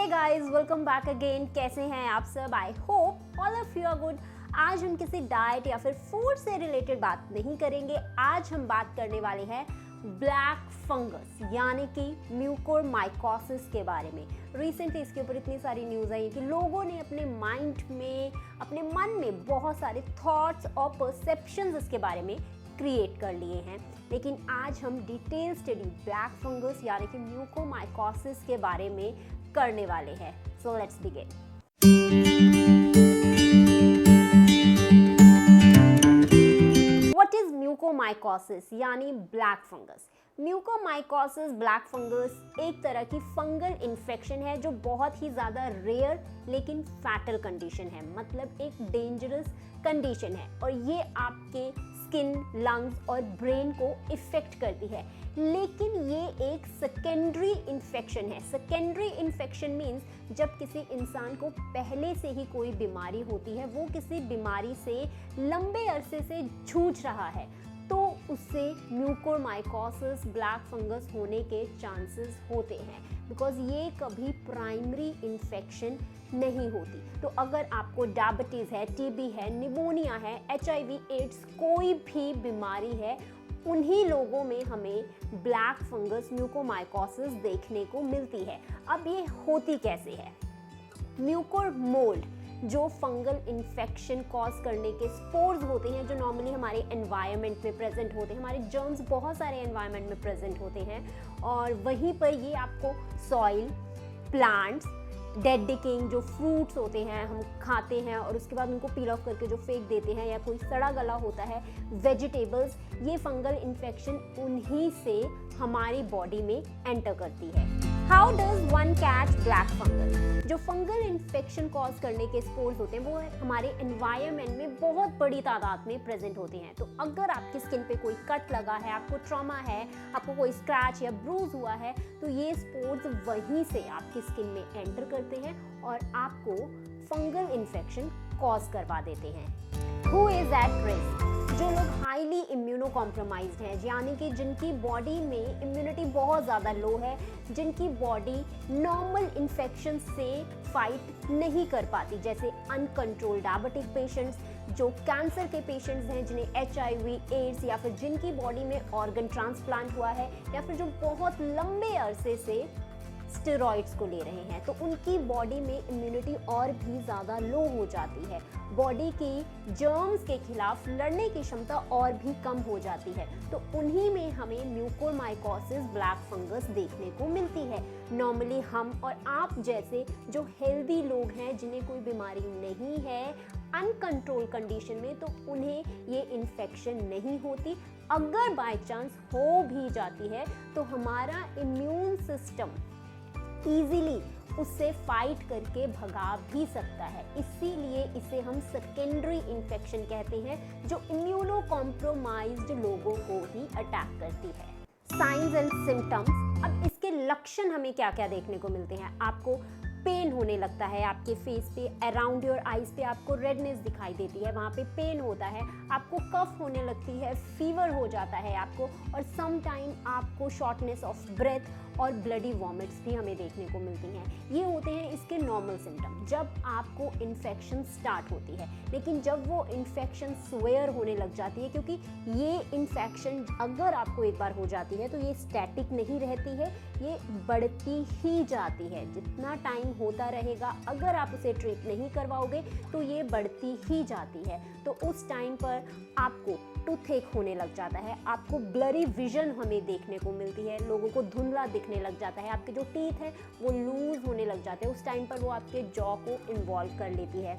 Guys, welcome back again. कैसे हैं आप सब? I hope all of you are good. आज हम किसी डाइट या फिर फूड से रिलेटेड बात नहीं करेंगे। आज हम बात करने वाले हैं ब्लैक फंगस यानी कि म्यूकोरमाइकोसिस के बारे में। रिसेंटली इसके ऊपर इतनी सारी न्यूज़ आई कि लोगों ने अपने माइंड में, अपने मन में बहुत सारे थॉट्स और परसेप्शंस इसके बारे में क्रिएट कर लिए हैं। लेकिन आज हम डिटेल स्टडी ब्लैक फंगस यानी कि म्यूकोरमाइकोसिस के बारे में करने वाले हैं। So let's begin. What is mucormycosis यानी black fungus? Mucormycosis black fungus एक तरह की फंगल इन्फेक्शन है जो बहुत ही ज़्यादा रेयर लेकिन फैटल कंडीशन है, मतलब एक डेंजरस कंडीशन है और ये आपके स्किन, लंग्स और ब्रेन को इफ़ेक्ट करती है। लेकिन ये एक सेकेंडरी इन्फेक्शन है। सेकेंडरी इन्फेक्शन मीन्स जब किसी इंसान को पहले से ही कोई बीमारी होती है, वो किसी बीमारी से लंबे अरसे से जूझ रहा है, तो उससे म्यूकोरमाइकोसिस ब्लैक फंगस होने के चांसेस होते हैं, बिकॉज ये कभी प्राइमरी इन्फेक्शन नहीं होती। तो अगर आपको डायबिटीज़ है, टीबी है, निमोनिया है, HIV, एड्स, कोई भी बीमारी है, उन्हीं लोगों में हमें ब्लैक फंगस म्यूकोरमाइकोसिस देखने को मिलती है। अब ये होती कैसे है? म्यूकोर मोल्ड जो फंगल इन्फेक्शन कॉज करने के स्पोर्स होते हैं, जो नॉर्मली हमारे एनवायरनमेंट में प्रेजेंट होते हैं, हमारे जर्म्स बहुत सारे एनवायरनमेंट में प्रेजेंट होते हैं और वहीं पर ये आपको सॉइल, प्लांट्स, डेड डिकेइंग जो फ्रूट्स होते हैं हम खाते हैं और उसके बाद उनको पील ऑफ करके जो फेंक देते हैं, या कोई सड़ा गला होता है, वेजिटेबल्स, ये फंगल इन्फेक्शन उन्हीं से हमारी बॉडी में एंटर करती है। How does one catch black fungus? जो फंगल इन्फेक्शन कॉज करने के स्पोर्स होते हैं वो हमारे एनवायरनमेंट में बहुत बड़ी तादाद में प्रेजेंट होते हैं। तो अगर आपकी स्किन पे कोई कट लगा है, आपको ट्रॉमा है, आपको कोई स्क्रैच या ब्रूज हुआ है, तो ये स्पोर्स वहीं से आपकी स्किन में एंटर करते हैं और आपको फंगल इन्फेक्शन कॉज करवा देते हैं। Who is at risk? जो लोग हाईली इम्यूनो कॉम्प्रोमाइज्ड हैं, यानी कि जिनकी बॉडी में इम्यूनिटी बहुत ज़्यादा लो है, जिनकी बॉडी नॉर्मल इन्फेक्शन से फाइट नहीं कर पाती, जैसे अनकंट्रोल्ड डायबिटिक पेशेंट्स, जो कैंसर के पेशेंट्स हैं, जिन्हें HIV, एड्स, या फिर जिनकी बॉडी में ऑर्गन ट्रांसप्लांट हुआ है, या फिर जो बहुत लंबे अरसे से स्टेरॉइड्स को ले रहे हैं, तो उनकी बॉडी में इम्यूनिटी और भी ज़्यादा लो हो जाती है। बॉडी की जर्म्स के खिलाफ लड़ने की क्षमता और भी कम हो जाती है। तो उन्हीं में हमें म्यूकोरमाइकोसिस ब्लैक फंगस देखने को मिलती है। नॉर्मली हम और आप जैसे जो हेल्दी लोग हैं, जिन्हें कोई बीमारी नहीं है, अनकंट्रोल कंडीशन में, तो उन्हें ये इन्फेक्शन नहीं होती। अगर बाय चांस हो भी जाती है तो हमारा इम्यून सिस्टम ईजिली उससे फाइट करके भगा भी सकता है। इसीलिए इसे हम सेकेंडरी इन्फेक्शन कहते हैं, जो इम्यूनो कॉम्प्रोमाइज्ड लोगों को ही अटैक करती है। Science and symptoms. अब इसके लक्षण हमें क्या क्या देखने को मिलते हैं? आपको पेन होने लगता है आपके फेस पे, अराउंड योर आईज पे आपको रेडनेस दिखाई देती है, वहाँ पे पेन होता है, आपको कफ होने लगती है, फीवर हो जाता है आपको, और सम टाइम आपको शॉर्टनेस ऑफ ब्रेथ और ब्लडी वॉमिट्स भी हमें देखने को मिलती हैं। ये होते हैं इसके नॉर्मल सिम्टम जब आपको इन्फेक्शन स्टार्ट होती है। लेकिन जब वो इन्फेक्शन स्वेयर होने लग जाती है, क्योंकि ये इन्फेक्शन अगर आपको एक बार हो जाती है तो ये स्टैटिक नहीं रहती है, ये बढ़ती ही जाती है। जितना टाइम होता रहेगा, अगर आप उसे ट्रीट नहीं करवाओगे तो ये बढ़ती ही जाती है। तो उस टाइम पर आपको टूथेक होने लग जाता है, आपको ब्लरी विजन हमें देखने को मिलती है, लोगों को धुंधला दिखने लग जाता है, आपके जो टीथ हैं वो लूज होने लग जाते हैं। उस टाइम पर वो आपके जॉ को इन्वॉल्व कर लेती है।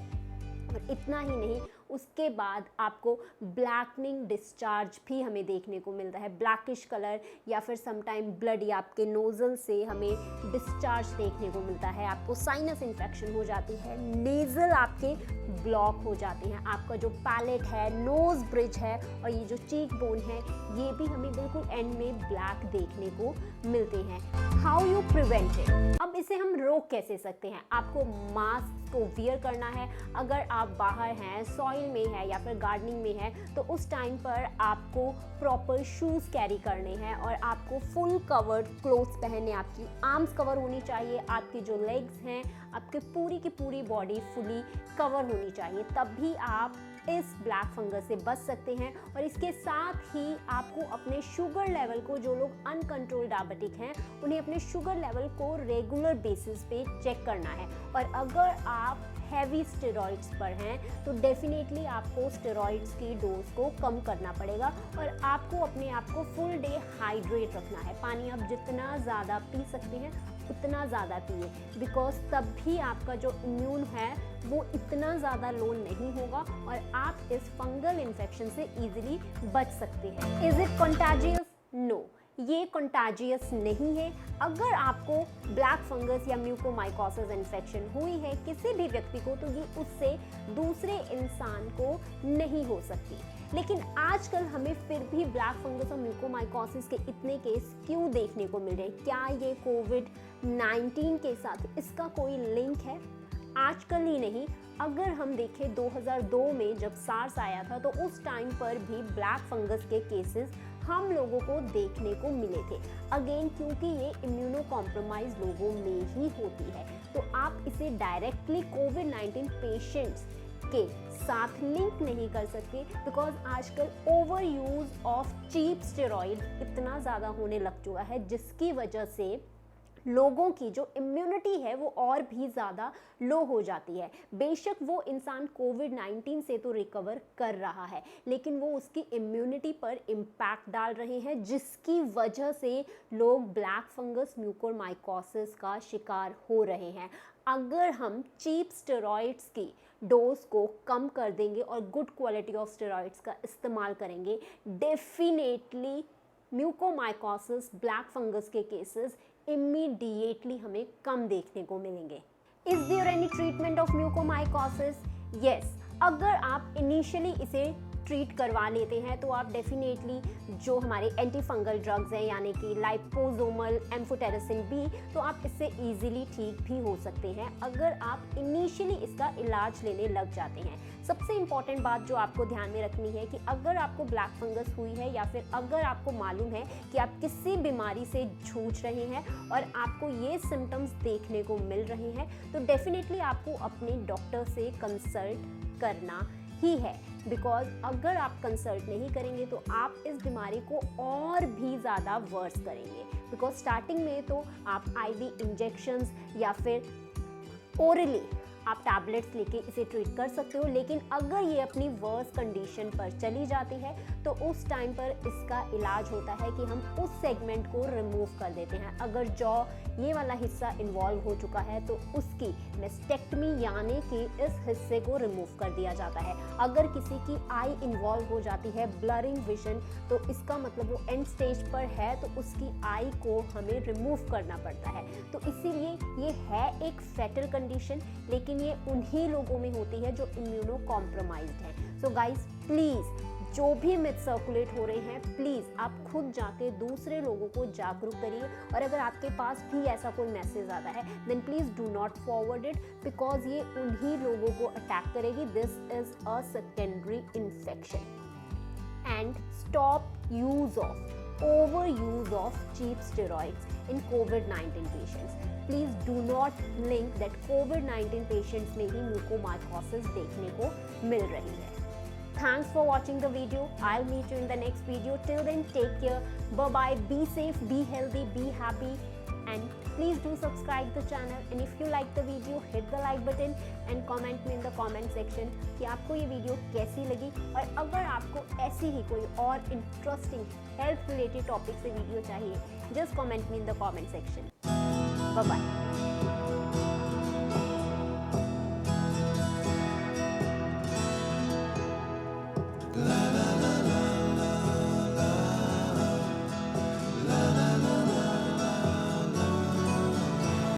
और इतना ही नहीं, उसके बाद आपको ब्लैकनिंग डिस्चार्ज भी हमें देखने को मिलता है, ब्लैकिश कलर, या फिर समटाइम ब्लड आपके नोजल से हमें डिस्चार्ज देखने को मिलता है। आपको साइनस इन्फेक्शन हो जाती है, नेजल आपके ब्लॉक हो जाते हैं, आपका जो पैलेट है, नोज ब्रिज है और ये जो चीक बोन है, ये भी हमें बिल्कुल एंड में ब्लैक देखने को मिलते हैं। How you prevent it? अब इसे हम रोक कैसे सकते हैं? आपको मास्क को वियर करना है। अगर आप बाहर हैं, सॉइल सॉइल में है या फिर गार्डनिंग में है तो उस टाइम पर आपको प्रॉपर शूज़ कैरी करने हैं और आपको फुल कवर्ड क्लोथ्स पहनने, आपकी आर्म्स कवर होनी चाहिए, आपकी जो लेग्स हैं, आपकी पूरी की पूरी बॉडी फुली कवर होनी चाहिए, तभी आप इस ब्लैक फंगस से बच सकते हैं। और इसके साथ ही आपको अपने शुगर लेवल को, जो लोग अनकंट्रोल्ड डायबिटिक हैं उन्हें अपने शुगर लेवल को रेगुलर बेसिस पे चेक करना है। और अगर आप हैवी स्टेरॉइड्स पर हैं तो डेफिनेटली आपको स्टेरॉइड्स की डोज को कम करना पड़ेगा और आपको अपने आप को फुल डे हाइड्रेट रखना है। पानी आप जितना ज़्यादा पी सकते हैं उतना ज़्यादा पिए, बिकॉज तब भी आपका जो इम्यून है वो इतना ज़्यादा लो नहीं होगा और आप इस फंगल इन्फेक्शन से ईजिली बच सकते हैं। Is it contagious? नो, ये कंटाजियस नहीं है। अगर आपको ब्लैक फंगस या म्यूकोमाइकोसिस इन्फेक्शन हुई है किसी भी व्यक्ति को, तो ये उससे दूसरे इंसान को नहीं हो सकती। लेकिन आजकल हमें फिर भी ब्लैक फंगस और म्यूकोमाइकोसिस के इतने केस क्यों देखने को मिल रहे हैं? क्या ये कोविड-19 के साथ इसका कोई लिंक है? आजकल ही नहीं, अगर हम देखें 2002 में जब सार्स आया था तो उस टाइम पर भी ब्लैक फंगस के केसेस हम लोगों को देखने को मिले थे। अगेन, क्योंकि ये इम्यूनो कॉम्प्रोमाइज लोगों में ही होती है, तो आप इसे डायरेक्टली कोविड-19 पेशेंट्स के साथ लिंक नहीं कर सकते, बिकॉज आजकल over use of cheap steroid इतना ज़्यादा होने लग चुका है, जिसकी वजह से लोगों की जो इम्यूनिटी है वो और भी ज़्यादा लो हो जाती है। बेशक वो इंसान कोविड-19 से तो रिकवर कर रहा है, लेकिन वो उसकी इम्यूनिटी पर इम्पैक्ट डाल रहे हैं, जिसकी वजह से लोग ब्लैक फंगस म्यूकोरमाइकोसिस का शिकार हो रहे हैं। अगर हम चीप स्टेरॉइड्स की डोज को कम कर देंगे और गुड क्वालिटी ऑफ स्टेरॉइड्स का इस्तेमाल करेंगे, डेफिनेटली म्यूकोमाइकोसिस, ब्लैक फंगस के केसेस इमीडिएटली हमें कम देखने को मिलेंगे। Is there any treatment of mucormycosis? Yes, अगर आप इनिशियली इसे ट्रीट करवा लेते हैं तो आप डेफिनेटली जो हमारे एंटी फंगल ड्रग्स हैं यानी कि लाइपोसोमल एम्फोटेरिसिन बी, तो आप इससे इजीली ठीक भी हो सकते हैं अगर आप इनिशियली इसका इलाज लेने लग जाते हैं। सबसे इम्पॉर्टेंट बात जो आपको ध्यान में रखनी है कि अगर आपको ब्लैक फंगस हुई है या फिर अगर आपको मालूम है कि आप किसी बीमारी से जूझ रहे हैं और आपको ये सिम्टम्स देखने को मिल रहे हैं, तो डेफिनेटली आपको अपने डॉक्टर से कंसल्ट करना ही है। बिकॉज अगर आप कंसल्ट नहीं करेंगे तो आप इस बीमारी को और भी ज़्यादा वर्स करेंगे। बिकॉज स्टार्टिंग में तो आप आईवी इंजेक्शंस या फिर ओरली आप टैबलेट्स लेके इसे ट्रीट कर सकते हो, लेकिन अगर ये अपनी वर्स कंडीशन पर चली जाती है तो उस टाइम पर इसका इलाज होता है कि हम उस सेगमेंट को रिमूव कर देते हैं। अगर जॉ ये वाला हिस्सा इन्वॉल्व हो चुका है तो उसकी मेस्टेक्टमी यानी कि इस हिस्से को रिमूव कर दिया जाता है। अगर किसी की आई इन्वॉल्व हो जाती है, ब्लरिंग विजन, तो इसका मतलब वो एंड स्टेज पर है तो उसकी आई को हमें रिमूव करना पड़ता है। तो इसीलिए ये है एक फैटल कंडीशन, लेकिन ये उन्हीं लोगों में होती है जो इम्यूनो कॉम्प्रोमाइज्ड हैं। सो गाइस, प्लीज़ जो भी मिथ सर्कुलेट हो रहे हैं, प्लीज़ आप खुद जाके दूसरे लोगों को जागरूक करिए। और अगर आपके पास भी ऐसा कोई मैसेज आता है then please do not forward it, because ये उन्हीं लोगों को अटैक करेगी। This is a secondary infection. And stop use of overuse of cheap steroids in COVID-19 patients. Please do not link that COVID-19 patients में ही mucormycosis देखने को मिल रही है। Thanks for watching the video. I'll meet you in the next video. Till then, take care. Bye bye. Be safe, be healthy, be happy. And please do subscribe the channel. And if you like the video, hit the like button and comment me in the comment section कि आपको ये video कैसी लगी। और अगर आपको ऐसी ही कोई और इंटरेस्टिंग हेल्थ रिलेटेड टॉपिक से वीडियो चाहिए, just comment me in the comment section. Bye bye.